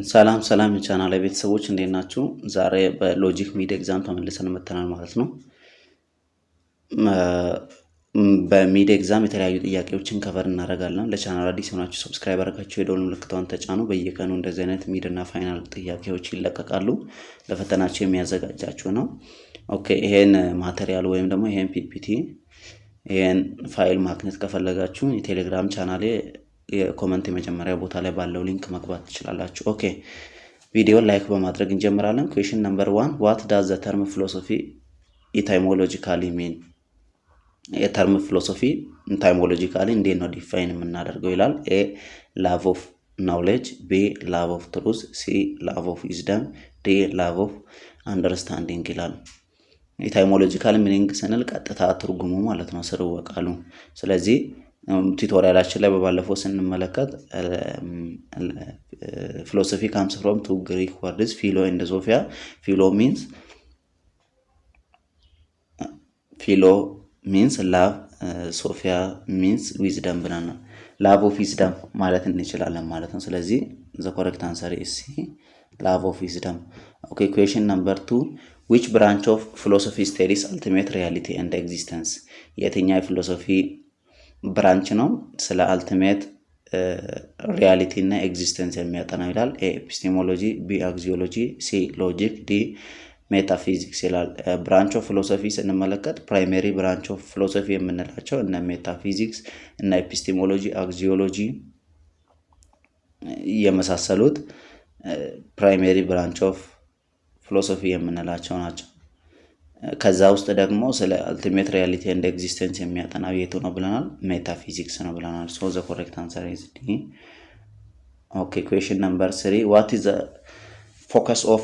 ሰላም ሰላም የቻናል ቤተሰቦች እንዴት ናችሁ? ዛሬ በሎጂክ ሚድ ኤግዛም ተመልሰን መጥተናል ማለት ነው። በሚድ ኤግዛም የተለያዩ ጥያቄዎችን ከቨር እናደርጋለን። ለቻናል አዲስ ሆናችሁ ሰብስክራይብ አድርጋችሁ የደወል ምልክቷን ተጫኑ። በየቀኑ እንደዚህ አይነት ሚድ እና ፋይናል ጥያቄዎች ይለቀቃሉ። ለፈተናችሁ የሚያዘጋጃችሁ ነው። ኦኬ ይሄን ማቴሪያል ወይም ደግሞ ይሄን ፒፒቲ ይሄን ፋይል ማግኘት ከፈለጋችሁ የቴሌግራም ቻናሌ የኮሜንት የመጀመሪያ ቦታ ላይ ባለው ሊንክ መግባት ትችላላችሁ። ኦኬ ቪዲዮ ላይክ በማድረግ እንጀምራለን። ኩዌሽን ነምበር 1 what does the term philosophy etymologically mean? የተርም ፊሎሶፊ ኢታይሞሎጂካሊ እንዴት ነው ዲፋይን የምናደርገው ይላል። ኤ ላቭ ኦፍ ናውሌጅ፣ ቢ ላቭ ኦፍ ትሩዝ፣ ሲ ላቭ ኦፍ ዊዝደም፣ ዲ ላቭ ኦፍ አንደርስታንዲንግ ይላል። ኢታይሞሎጂካል ሚኒንግ ስንል ቀጥታ ትርጉሙ ማለት ነው፣ ስርወ ቃሉ። ስለዚህ ቱቶሪያላችን ላይ በባለፈው ስንመለከት ፊሎሶፊ ካምስ ፍሮም ቱ ግሪክ ወርድስ ፊሎ ኤንድ ሶፊያ። ፊሎ ሚንስ ላቭ፣ ሶፊያ ሚንስ ዊዝደም ብለናል። ላቭ ኦፍ ዊዝደም ማለት እንችላለን ማለት ነው። ስለዚህ ዘ ኮሬክት አንሰር ኢዝ ሲ ላቭ ኦፍ ዊዝደም። ኦኬ ኩዌሽን ነምበር 2 which branch of philosophy studies ultimate reality and existence? የትኛው የፊሎሶፊ ብራንች ነው ስለ አልቲሜት ሪያሊቲ እና ኤግዚስተንስ የሚያጠናው ይላል። ኤ ኤፒስቴሞሎጂ፣ ቢ አግዚዮሎጂ፣ ሲ ሎጂክ፣ ዲ ሜታፊዚክስ ይላል። ብራንች ኦፍ ፊሎሶፊ ስንመለከት ፕራይመሪ ብራንች ኦፍ ፊሎሶፊ የምንላቸው እነ ሜታፊዚክስ እና ኤፒስቴሞሎጂ፣ አግዚዮሎጂ የመሳሰሉት ፕራይመሪ ብራንች ኦፍ ፊሎሶፊ የምንላቸው ናቸው። ከዛ ውስጥ ደግሞ ስለ አልቲሜት ሪያሊቲ ኤንድ ኤግዚስተንስ የሚያጠናው የቱ ነው ብለናል? ሜታፊዚክስ ነው ብለናል። ሶ ዘ ኮሬክት አንሰር ኢዝ ዲ። ኦኬ ኩዌሽን ነምበር 3 what is the focus of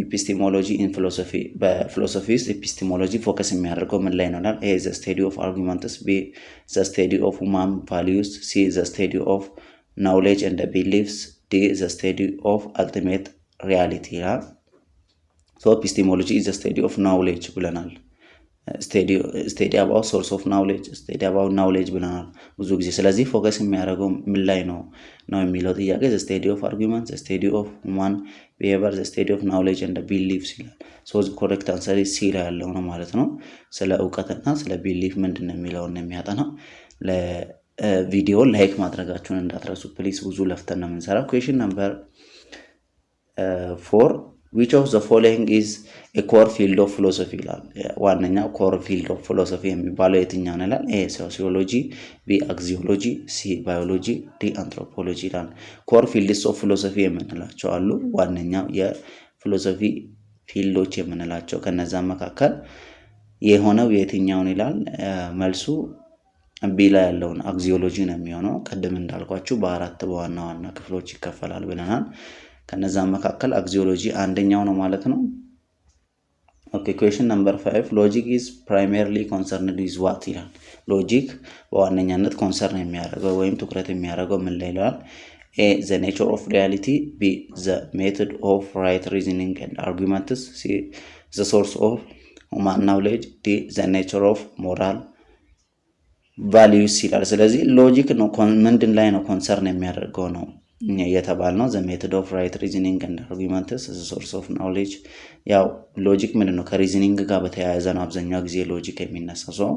epistemology in philosophy? በፊሎሶፊ ውስጥ ኤፒስቴሞሎጂ ፎከስ የሚያደርገው ምን ላይ ነው? ኤ ዘ ስቴዲ ኦፍ አርጉመንትስ፣ ቢ ዘ ስቴዲ ኦፍ ሁማን ቫሊዩስ፣ ሲ ዘ ስቴዲ ኦፍ ናውሌጅ ኤንድ ቢሊፍስ፣ ዲ ዘ ስቴዲ ኦፍ አልቲሜት ሪያሊቲ ይላል። ሶ ኤፒስቴሞሎጂ ኢዝ ዘ ስቴዲ ኦፍ ናውሌጅ ብለናል። ስቴዲ አባውት ሶርስ ኦፍ ናውሌጅ፣ ስቴዲ አባውት ናውሌጅ ብለናል ብዙ ጊዜ። ስለዚህ ፎከስ የሚያደርገው ምን ላይ ነው የሚለው ጥያቄ ዘ ስቴዲ ኦፍ አርጉመንት፣ ዘ ስቴዲ ኦፍ ሁማን ቢሄቪየር፣ ዘ ስቴዲ ኦፍ ናውሌጅ ኤንድ ቢሊፍስ ይላል። ሶ ኮሬክት አንሰር ሲ ላይ ያለው ነው ማለት ነው። ስለ እውቀትና ስለ ቢሊፍ ምንድን ነው የሚለውን የሚያጠናው። ለቪዲዮ ላይክ ማድረጋችሁን እንዳትረሱ ፕሊስ፣ ብዙ ለፍተን ነው የምንሰራው። ኩዌሽን ነምበር 4 which of the following is a core field of philosophy ይላል። ዋነኛው ኮር ፊልድ ኦፍ ፊሎሶፊ የሚባለው የትኛው ነው ይላል። ኤ ሶሲዮሎጂ፣ ቢ አግዚዮሎጂ፣ ሲ ባዮሎጂ፣ ዲ አንትሮፖሎጂ ይላል። ኮር ፊልድስ ኦፍ ፊሎሶፊ የምንላቸው አሉ። ዋነኛው የፊሎሶፊ ፊልዶች የምንላቸው ከነዛ መካከል የሆነው የትኛውን ይላል። መልሱ ቢ ላይ ያለውን አግዚዮሎጂ ነው የሚሆነው። ቅድም እንዳልኳችሁ በአራት በዋና ዋና ክፍሎች ይከፈላል ብለናል። ከነዛ መካከል አግዚዮሎጂ አንደኛው ነው ማለት ነው። ኦኬ ኩዌሽን ነምበር 5 ሎጂክ ኢዝ ፕራይመሪሊ ኮንሰርንድ ዊዝ ዋት ይላል። ሎጂክ በዋነኛነት ኮንሰርን የሚያደርገው ወይም ትኩረት የሚያደርገው ምን ላይ ይላል። ኤ ዘ ኔቸር ኦፍ ሪያሊቲ፣ ቢ ዘ ሜቶድ ኦፍ ራይት ሪዝኒንግ ኤንድ አርጉመንትስ፣ ሲ ዘ ሶርስ ኦፍ ሁማን ናውሌጅ፣ ዲ ዘ ኔቸር ኦፍ ሞራል ቫሊዩስ ይላል። ስለዚህ ሎጂክ ነው ምንድን ላይ ነው ኮንሰርን የሚያደርገው ነው የተባል ነው። ዘ ሜቶድ ኦፍ ራይት ሪዝኒንግ ኤንድ አርጉመንትስ ዘ ሶርስ ኦፍ ናውሌጅ። ያው ሎጂክ ምንድን ነው ከሪዝኒንግ ጋር በተያያዘ ነው አብዛኛው ጊዜ ሎጂክ የሚነሳው ሰው።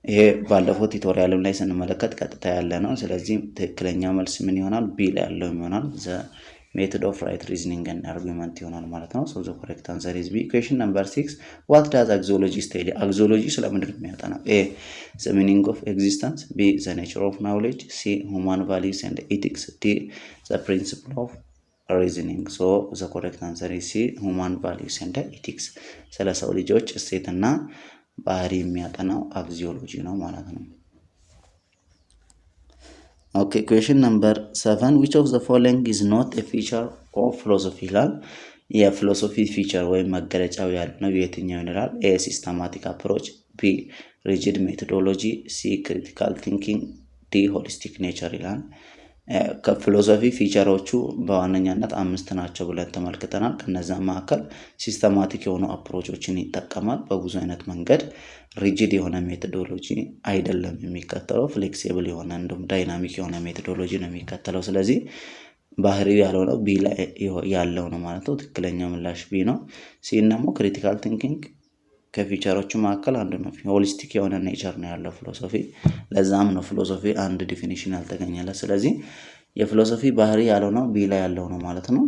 ይሄ ባለፈው ቱቶሪያልም ላይ ስንመለከት ቀጥታ ያለ ነው። ስለዚህ ትክክለኛ መልስ ምን ይሆናል? ቢ ላይ ያለው ይሆናል። ዘ ሜቶድ ኦፍ ራይት ሪዝኒንግ ኤንድ አርጉመንት ይሆናል ማለት ነው። ሶ ዘ ኮሬክት አንሰር ኢዝ ቢ። ኩዌሽን ነምበር 6 ዋት ዳዝ አግዚዮሎጂ ስቴዲ? አግዚዮሎጂ ስለምንድን ነው የሚያጠናው? ኤ ዘ ሚኒንግ ኦፍ ኤግዚስተንስ፣ ቢ ዘ ኔቸር ኦፍ ናውሌጅ፣ ሲ ሁማን ቫሊዩስ ኤንድ ኤቲክስ፣ ዲ ዘ ፕሪንሲፕል ኦፍ ሪዝኒንግ። ሶ ዘ ኮሬክት አንሰር ኢዝ ሲ ሁማን ቫሊዩስ ኤንድ ኤቲክስ። ስለ ሰው ልጆች እሴትና ባህሪ የሚያጠናው አግዚዮሎጂ ነው ማለት ነው። ኦኬ ኩዌሽን ነምበር 7 which of the following is not a feature of philosophy ይላል። የፊሎሶፊ ፊቸር ወይም መገለጫው ያልነው የትኛው ይላል። ኤ ሲስተማቲክ አፕሮች፣ ቢ ሪጂድ ሜቶዶሎጂ፣ ሲ ክሪቲካል ቲንኪንግ፣ ዲ ሆሊስቲክ ኔቸር ይላል። ከፊሎሶፊ ፊቸሮቹ በዋነኛነት 5 ናቸው ብለን ተመልክተናል። ከነዛ መካከል ሲስተማቲክ የሆኑ አፕሮቾችን ይጠቀማል በብዙ አይነት መንገድ። ሪጂድ የሆነ ሜቶዶሎጂ አይደለም የሚከተለው፣ ፍሌክሲብል የሆነ እንዲሁም ዳይናሚክ የሆነ ሜቶዶሎጂ ነው የሚከተለው። ስለዚህ ባህሪው ያልሆነው ቢ ላይ ያለው ነው ማለት ነው። ትክክለኛ ምላሽ ቢ ነው። ሲን ደግሞ ክሪቲካል ቲንኪንግ ከፊቸሮቹ መካከል አንዱ ነው። ሆሊስቲክ የሆነ ኔቸር ነው ያለው ፊሎሶፊ። ለዛም ነው ፊሎሶፊ አንድ ዲፊኒሽን ያልተገኘለት። ስለዚህ የፊሎሶፊ ባህሪ ያልሆነው ቢ ላይ ያለው ነው ማለት ነው።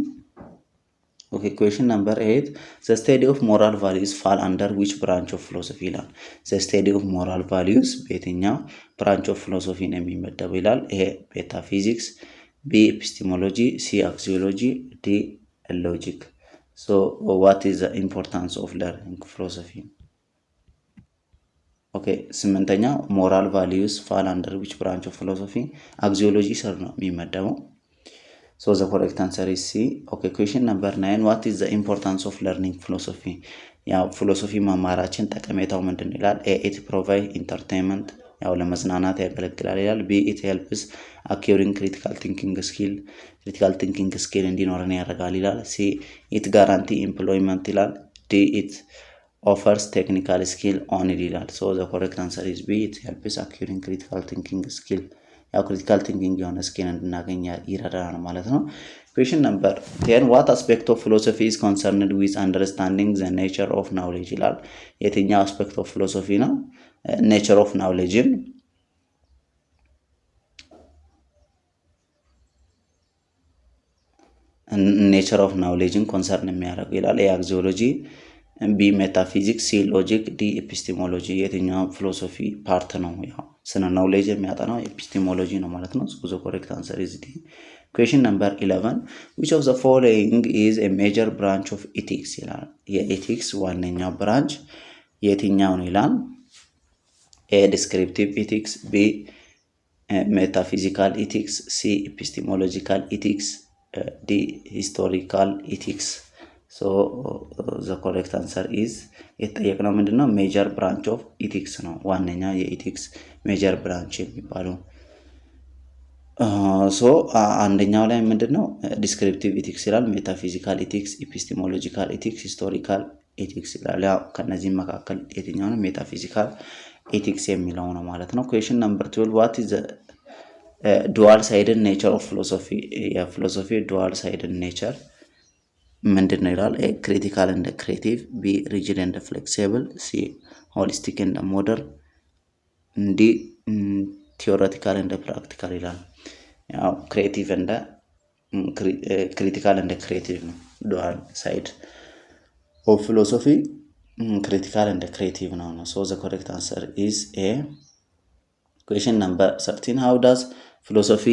ኦኬ ኩዌሽን ነምበር 8 ዘ ስቴዲ ኦፍ ሞራል ቫሊዩስ ፋል አንደር ዊች ብራንች ኦፍ ፊሎሶፊ ይላል። ዘ ስቴዲ ኦፍ ሞራል ቫሊዩስ በየትኛው ብራንች ኦፍ ፊሎሶፊ ነው የሚመደበው ይላል። ኤ ሜታፊዚክስ፣ ቢ ኤፒስቲሞሎጂ፣ ሲ አክሲዮሎጂ፣ ዲ ሎጂክ። ሶ ዋት ኢዝ ዘ ኢምፖርታንስ ኦፍ ለርኒንግ ፊሎሶፊ? ኦኬ ስምንተኛ ሞራል ቫሊዩስ ፋል አንደር ዊች ብራንች ኦፍ ፊሎሶፊ አክሲዮሎጂ ስር ነው የሚመደበው። ሶ ዘ ኮሬክት አንሰር ኢዝ ሲ። ኦኬ ኩዌሽን ነምበር 9 ዋት ኢዝ ዘ ኢምፖርታንስ ኦፍ ለርኒንግ ፊሎሶፊ? ያው ፊሎሶፊ መማራችን ጠቀሜታው ምንድን ነው ይላል። ኤ ኢት ፕሮቫይድ ኢንተርቴንመንት፣ ያው ለመዝናናት ያገለግላል ይላል። ቢ ኢት ሄልፕስ አኪሪንግ ክሪቲካል ቲንኪንግ ስኪል፣ ክሪቲካል ቲንኪንግ ስኪል እንዲኖረን ያደርጋል ይላል። ሲ ኢት ጋራንቲ ኤምፕሎይመንት ይላል። ዲ ኢት ኦፈርስ ቴክኒካል ስኪል ኦንሊ ይላል። ሶ ዘ ኮሬክት አንሰር ኢዝ ቢ ኢት ሄልፕስ አኪሪንግ ክሪቲካል ቲንኪንግ ስኪል። ያው ክሪቲካል ቲንኪንግ የሆነ ስኪል እንድናገኝ ይረዳናል ማለት ነው። ኩዌሽን ነምበር 10 ዋት አስፔክት ኦፍ ፊሎሶፊ ኢዝ ኮንሰርንድ ዊዝ አንደርስታንዲንግ ዘ ኔቸር ኦፍ ናውሌጅ ይላል። የትኛው አስፔክት ኦፍ ፊሎሶፊ ነው ኔቸር ኦፍ ናውሌጅን ኮንሰርን የሚያደርገው ይላል። ኤ አክሲዮሎጂ፣ ቢ ሜታፊዚክስ፣ ሲ ሎጂክ፣ ዲ ኤፒስቲሞሎጂ። የትኛው ፊሎሶፊ ፓርት ነው? ያው ስነ ናውሌጅ የሚያጠናው ኤፒስቲሞሎጂ ነው ማለት ነው። ሶ ዘ ኮሬክት አንሰር ኢዝ ዲ። ኩዌሽን ነምበር 11 which of the following is a major branch of ethics ይላል። የኤቲክስ ዋነኛው ብራንች የትኛው ነው ይላል። ኤ ዲስክሪፕቲቭ ኢቲክስ፣ ቢ ሜታፊዚካል ኢቲክስ፣ ሲ ኤፒስቲሞሎጂካል ኢቲክስ፣ ዲ ሂስቶሪካል ኢቲክስ። ሶ ዘ ኮሬክት አንሰር ኢዝ የተጠየቅነው ምንድነው ሜጀር ብራንች ኦፍ ኢቲክስ ነው። ዋነኛ የኢቲክስ ሜጀር ብራንች የሚባለው ሶ አንደኛው ላይ ምንድነው ዲስክሪፕቲቭ ኢቲክስ ይላል፣ ሜታፊዚካል ኢቲክስ፣ ኤፒስቲሞሎጂካል ኢቲክስ፣ ሂስቶሪካል ኢቲክስ ይላል። ያው ከነዚህ መካከል የትኛው ነው ሜታፊዚካል ኢቲክስ የሚለው ነው ማለት ነው። ኩዌሽን ነምበር 12 ዋት ኢዝ ዱዋል ሳይድድ ኔቸር ኦፍ ፊሎሶፊ? የፊሎሶፊ ዱዋል ሳይድድ ኔቸር ምንድን ነው ይላል። ኤ ክሪቲካል እንደ ክሬቲቭ፣ ቢ ሪጂድ እንደ ፍሌክሲብል፣ ሲ ሆሊስቲክ እንደ ሞደርን፣ ዲ ቲዮሬቲካል እንደ ፕራክቲካል ይላል። ያው ክሬቲቭ እንደ ክሪቲካል እንደ ክሬቲቭ ነው። ዱዋል ሳይድ ኦፍ ፊሎሶፊ ክሪቲካል እንደ ክሬቲቭ ነው። ሶ ዘ ኮሬክት አንሰር ኢዝ ኤ። ኩዌሽን ነምበር 13 ሃው ዳዝ ፊሎሶፊ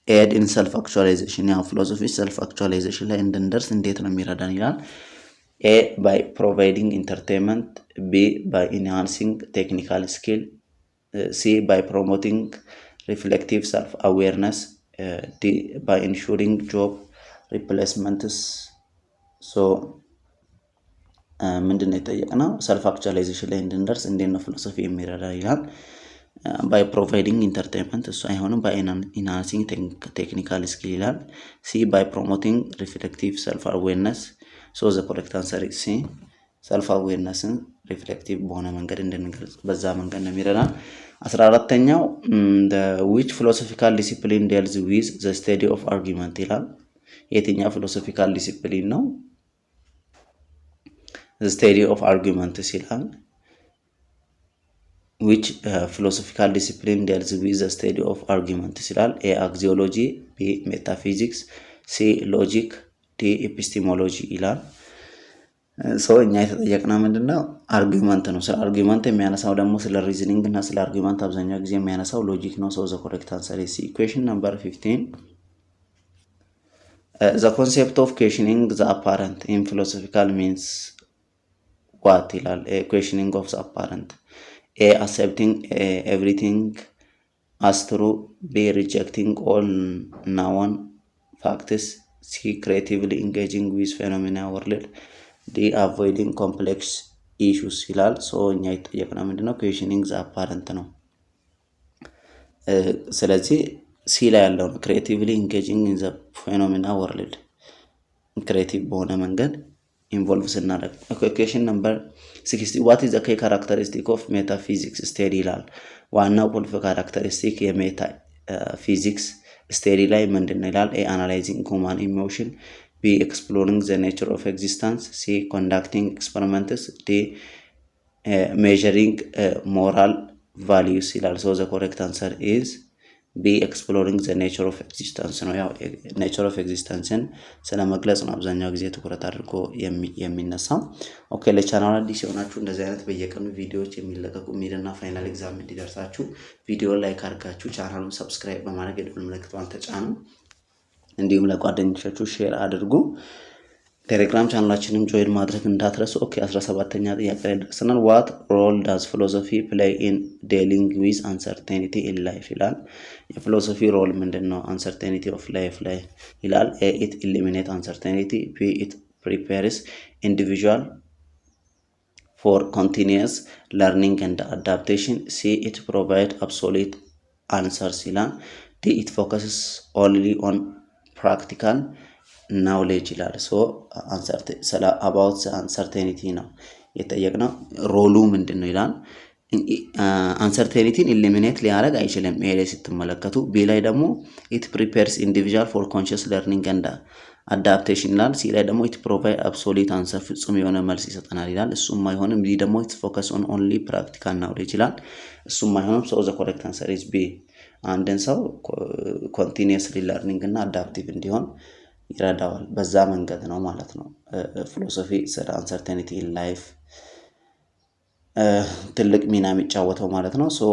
ኤድ ኢን ሰልፍ አክቹዋላይዜሽን? ያው ፊሎሶፊ ሰልፍ አክቹዋላይዜሽን ላይ እንድንደርስ እንዴት ነው የሚረዳን ይላል። ኤ ባይ ፕሮቫይዲንግ ኢንተርቴንመንት፣ ቢ ባይ ኢንሃንሲንግ ቴክኒካል ስኪል፣ ሲ ባይ ፕሮሞቲንግ ሪፍሌክቲቭ ሰልፍ አዌርነስ፣ ዲ ባይ ኢንሹሪንግ ጆብ ሪፕሌስመንትስ። ሶ ምንድን ነው የጠየቅነው? ሰልፍ አክቹዋላይዜሽን ላይ እንድንደርስ እንዴት ነው ፊሎሶፊ የሚረዳ ይላል። ባይ ፕሮቫይዲንግ ኢንተርቴንመንት እሱ አይሆንም። ባይ ኢንሃንሲንግ ቴክኒካል ስኪል ይላል። ሲ ባይ ፕሮሞቲንግ ሪፍሌክቲቭ ሰልፍ አዌርነስ። ሶ ዘ ኮሬክት አንሰር ሲ። ሰልፍ አዌርነስን ሪፍሌክቲቭ በሆነ መንገድ እንድንገልጽ በዛ መንገድ ነው የሚረዳን። 14ተኛው ዊች ፊሎሶፊካል ዲሲፕሊን ዴልዝ ዊዝ ዘ ስቴዲ ኦፍ አርጊመንት ይላል። የትኛው ፊሎሶፊካል ዲሲፕሊን ነው ስቴዲ ኦፍ አርጊመንትስ ይላል። ዊች ፊሎሶፊካል ዲሲፕሊን ዴልዝ ዊዝ ዘ ስቴዲ ኦፍ አርጊመንትስ ይላል። ኤ አክሲዮሎጂ፣ ቢ ሜታፊዚክስ፣ ሲ ሎጂክ፣ ዲ ኤፒስቲሞሎጂ ይላል። ሰው እኛ የተጠየቅነው ምንድነው አርጊመንት ነው። ስለ አርጊመንት የሚያነሳው ደግሞ ስለ ሪዝኒንግ እና ስለ አርጊመንት አብዛኛው ጊዜ የሚያነሳው ሎጂክ ነው። ሶ ዘ ኮሬክት አንሰር ኢዝ ሲ። ኩዌሽን ነምበር 15 ዘ ኮንሴፕት ኦፍ ኩዌሽኒንግ ዘ አፓረንት ኢን ፊሎሶፊካል ሚንስ ዋት ይላል። ኩዌሽኒንግ ኦፍ ዘ አፓረንት ኤ አክሴፕቲንግ ኤቭሪቲንግ አስ ትሩ፣ ቢ ሪጀክቲንግ ኦል ናውን ፋክትስ፣ ሲ ክሬቲቭሊ ኢንጌጂንግ ዊዝ ፌኖሜና ወርልድ፣ ዲ አቮይዲንግ ኮምፕሌክስ ኢሹስ ይላል። ሶ እኛ የተጠየቅነው ምንድነው ኩዌሽኒንግ ዘ አፓረንት ነው። ስለዚህ ሲ ላይ ያለው ነው ክሬቲቭሊ ኢንጌጂንግ ኢን ዘ ፌኖሜና ወርልድ፣ ክሬቲቭ በሆነ መንገድ ኢንቮልቭ ስናደርግ። ኩዌሽን ነምበር 60 ዋት ኢዝ ዘ ኬ ካራክተሪስቲክ ኦፍ ሜታፊዚክስ ስቴዲ ይላል። ዋናው ቁልፍ ካራክተሪስቲክ የሜታ ፊዚክስ ስቴዲ ላይ ምንድን ነው ይላል? ኤ አናላይዚንግ ሁማን ኢሞሽን፣ ቢ ኤክስፕሎሪንግ ዘ ኔቸር ኦፍ ኤግዚስተንስ፣ ሲ ኮንዳክቲንግ ኤክስፐሪመንትስ፣ ዲ ሜዠሪንግ ሞራል ቫሊዩስ ይላል። ሶ ዘ ኮሬክት አንሰር ኢዝ ቢ ኤክስፕሎሪንግ ዘ ኔቸር ኦፍ ኤግዚስተንስ ነው። ያው ኔቸር ኦፍ ኤግዚስተንስን ስለ መግለጽ ነው አብዛኛው ጊዜ ትኩረት አድርጎ የሚነሳው። ኦኬ ለቻናል አዲስ የሆናችሁ እንደዚህ አይነት በየቀኑ ቪዲዮዎች የሚለቀቁ ሚድና ፋይናል ኤግዛም እንዲደርሳችሁ ቪዲዮ ላይክ አድርጋችሁ ቻናሉን ሰብስክራይብ በማድረግ የደወል ምልክቷን ተጫኑ። እንዲሁም ለጓደኞቻችሁ ሼር አድርጉ። ቴሌግራም ቻናላችንም ጆይን ማድረግ እንዳትረሱ። ኦኬ 17ኛ ጥያቄ ላይ ደርሰናል። ዋት ሮል ዳዝ ፊሎሶፊ ፕሌይ ኢን ዴሊንግ ዊዝ አንሰርቴኒቲ ኢን ላይፍ ይላል። የፊሎሶፊ ሮል ምንድን ነው አንሰርቴኒቲ ኦፍ ላይፍ ላይ ይላል? ኤ ኢት ኢሊሚኔት አንሰርቴኒቲ፣ ቢ ኢት ፕሪፔርስ ኢንዲቪዥዋል ፎር ኮንቲኒየስ ለርኒንግ ኤንድ አዳፕቴሽን፣ ሲ ኢት ፕሮቫይድ አብሶሉት አንሰርስ ይላል፣ ዲ ኢት ፎከስስ ኦንሊ ኦን ፕራክቲካል ናውሌጅ ይላል። ሶ አባውት አንሰርቴኒቲ ነው የጠየቅነው። ሮሉ ምንድን ነው ይላል? አንሰርቴኒቲን ኢሊሚኔት ሊያደርግ አይችልም ኤ ላይ ስትመለከቱ። ቢ ላይ ደግሞ ኢት ፕሪፔርስ ኢንዲቪዥዋል ፎር ኮንሽስ ለርኒንግ ኤንድ አዳፕቴሽን ይላል። ሲ ላይ ደግሞ ኢት ፕሮቫይድ አብሶሉት አንሰር ፍጹም የሆነ መልስ ይሰጠናል ይላል። እሱም አይሆንም። ቢ ደግሞ ኢት ፎከስ ኦን ኦንሊ ፕራክቲካል ናውሌጅ ይላል። እሱም አይሆንም። ሶ ዘ ኮሬክት አንሰር ኢዝ ቢ። አንድን ሰው ኮንቲኒየስሊ ለርኒንግ እና አዳፕቲቭ እንዲሆን ይረዳዋል። በዛ መንገድ ነው ማለት ነው ፊሎሶፊ ስለ አንሰርቴኒቲ ኢን ላይፍ ትልቅ ሚና የሚጫወተው ማለት ነው። ሶ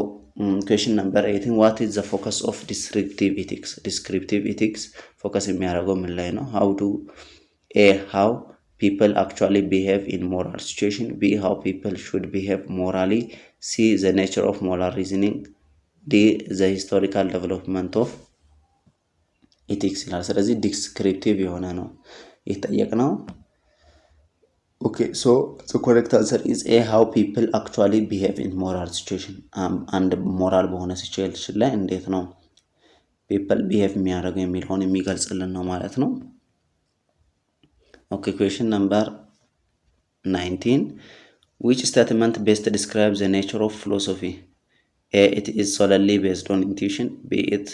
ኩዌሽን ነምበር 18 ዋት ኢዝ ዘ ፎከስ ኦፍ ዲስክሪፕቲቭ ኢቲክስ? ዲስክሪፕቲቭ ኢቲክስ ፎከስ የሚያደርገው ምን ላይ ነው? ሃው ዱ ኤ ሃው ፒፕል አክቹዋሊ ቢሄቭ ኢን ሞራል ሲቹዌሽን፣ ቢ ሃው ፒፕል ሹድ ቢሄቭ ሞራሊ፣ ሲ ዘ ኔቸር ኦፍ ሞራል ሪዝኒንግ፣ ዲ ዘ ሂስቶሪካል ዴቨሎፕመንት ኦፍ ኢቲክስ ይላል። ስለዚህ ዲስክሪፕቲቭ የሆነ ነው የጠየቅነው። ኦኬ ሶ ዘ ኮሬክት አንሰር ኢዝ ኤ ሃው ፒፕል አክቹዋሊ ቢሄቭ ኢን ሞራል ሲቹዌሽን። አንድ ሞራል በሆነ ሲቹዌሽን ላይ እንዴት ነው ፒፕል ቢሄቭ የሚያደርገው የሚለውን የሚገልጽልን ነው ማለት ነው። ኦኬ ኩዌሽን ነምበር 19 which statement best describes the nature of philosophy? A it is solely based on intuition, b it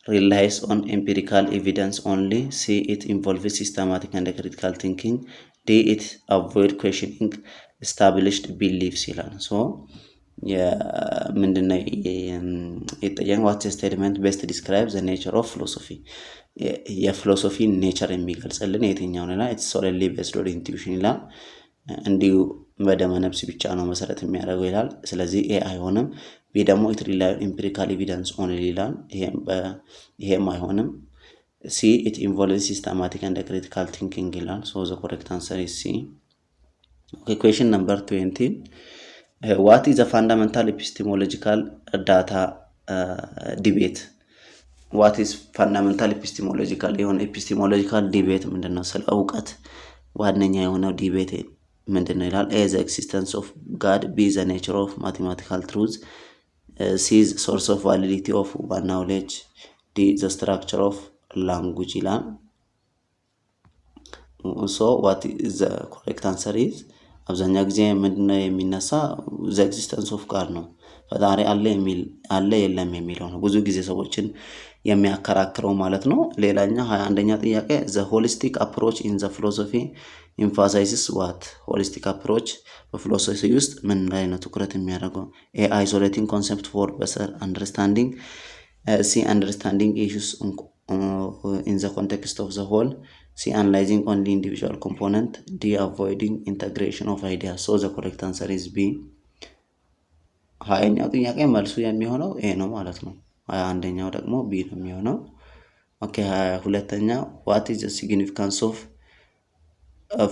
relies on empirical evidence only, c it involves systematic and critical thinking, d it avoid questioning established beliefs ይላል። ሶ ምንድነው የጠየቀን? ዋት ስቴትመንት ቤስት ዲስክራይብ ዘ ኔቸር ኦፍ ፊሎሶፊ፣ የፊሎሶፊ ኔቸር የሚገልጽልን የትኛውን ይላል? ኢትስ ሶሊሊ ቤዝድ ኦን ኢንቱዊሽን ይላል። እንዲሁ በደመ ነፍስ ብቻ ነው መሰረት የሚያደርገው ይላል። ስለዚህ ኤ አይሆንም። ቢ ደግሞ ኢት ሪላይ ኦን ኤምፒሪካል ኤቪደንስ ኦንሊ ይላል። ይሄም አይሆንም። ሲ ኢት ኢንቮልቭስ ሲስተማቲክ ኤንድ ክሪቲካል ቲንኪንግ ይላል። ሶ ዘ ኮሬክት አንሰር ኢዝ ሲ። ኦኬ ኩዌሽን ነምበር 20 ዋት ኢዝ ዘ ፋንዳሜንታል ኤፒስቴሞሎጂካል ዳታ ዲቤት? ዋት ኢዝ ፋንዳሜንታል ኤፒስቴሞሎጂካል የሆነ ኤፒስቴሞሎጂካል ዲቤት ምንድነው? ስለ እውቀት ዋነኛ የሆነው ዲቤት ምንድነው ይላል? ኤ ዘ ኤግዚስተንስ ኦፍ ጋድ፣ ቢ ዘ ኔቸር ኦፍ ማቴማቲካል ትሩዝ፣ ሲ ሶርስ ኦፍ ቫሊዲቲ ኦፍ ሁማን ናውሌጅ፣ ዲ ዘ ስትራክቸር ኦፍ ላንጉጅ ይላል። ሶ ዋት ኢዝ ዘ ኮሬክት አንሰር ኢዝ አብዛኛው ጊዜ ምንድነው የሚነሳ ዘ ኤግዚስተንስ ኦፍ ጋድ ነው። ፈጣሪ አለ የለም የሚለው ነው ብዙ ጊዜ ሰዎችን የሚያከራክረው ማለት ነው። ሌላኛው 21ኛ ጥያቄ ዘ ሆሊስቲክ አፕሮች ኢን ዘ ፊሎሶፊ ኢምፋሳይዝስ ዋት? ሆሊስቲክ አፕሮች በፊሎሶፊ ውስጥ ምን ላይ ነው ትኩረት የሚያደርገው? ኤ አይሶሌቲንግ ኮንሰፕት ፎር በሰር አንደርስታንዲንግ፣ ሲ አንደርስታንዲንግ ኢሹስ ኢን ዘ ኮንቴክስት ኦፍ ዘ ሆል፣ ሲ አናላይዚንግ ኦንሊ ኢንዲቪጁዋል ኮምፖነንት፣ ዲ አቮይዲንግ ኢንተግሬሽን ኦፍ አይዲያ። ሶ ዘ ኮሬክት አንሰር ኢዝ ቢ። 20ኛው ጥያቄ መልሱ የሚሆነው ኤ ነው ማለት ነው። 21ኛው ደግሞ ቢ ነው የሚሆነው። ኦኬ 22ኛው ዋት ኢዝ ዘ ሲግኒፊካንስ ኦፍ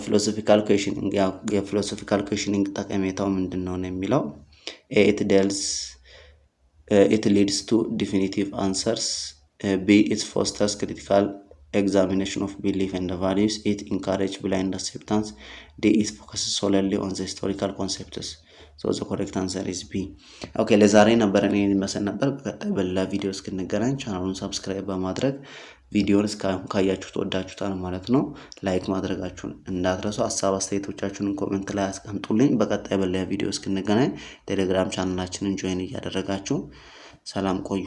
ፊሎሶፊካል ኩዌሽኒንግ? የፊሎሶፊካል ኩዌሽኒንግ ጠቀሜታው ምንድነው ነው የሚለው? ኤ ኢት ሊድስ ቱ ዲፊኒቲቭ አንሰርስ፣ ቢ ኢት ፎስተርስ ክሪቲካል examination of belief and the values, it encourage blind acceptance, d it focuses solely on the historical concepts. So the correct answer is B. Okay ለዛሬ ነበረን ይሄን መስል ነበር። በቀጣይ በሌላ ቪዲዮ እስክንገናኝ ቻናሉን ሰብስክራይብ በማድረግ ቪዲዮውን እስካሁን ካያችሁት ወዳችሁታል ማለት ነው ላይክ ማድረጋችሁን እንዳትረሱ። ሐሳብ አስተያየቶቻችሁን ኮሜንት ላይ አስቀምጡልኝ። በቀጣይ በሌላ ቪዲዮ እስክንገናኝ ቴሌግራም ቻናላችንን ጆይን እያደረጋችሁ ሰላም ቆዩ።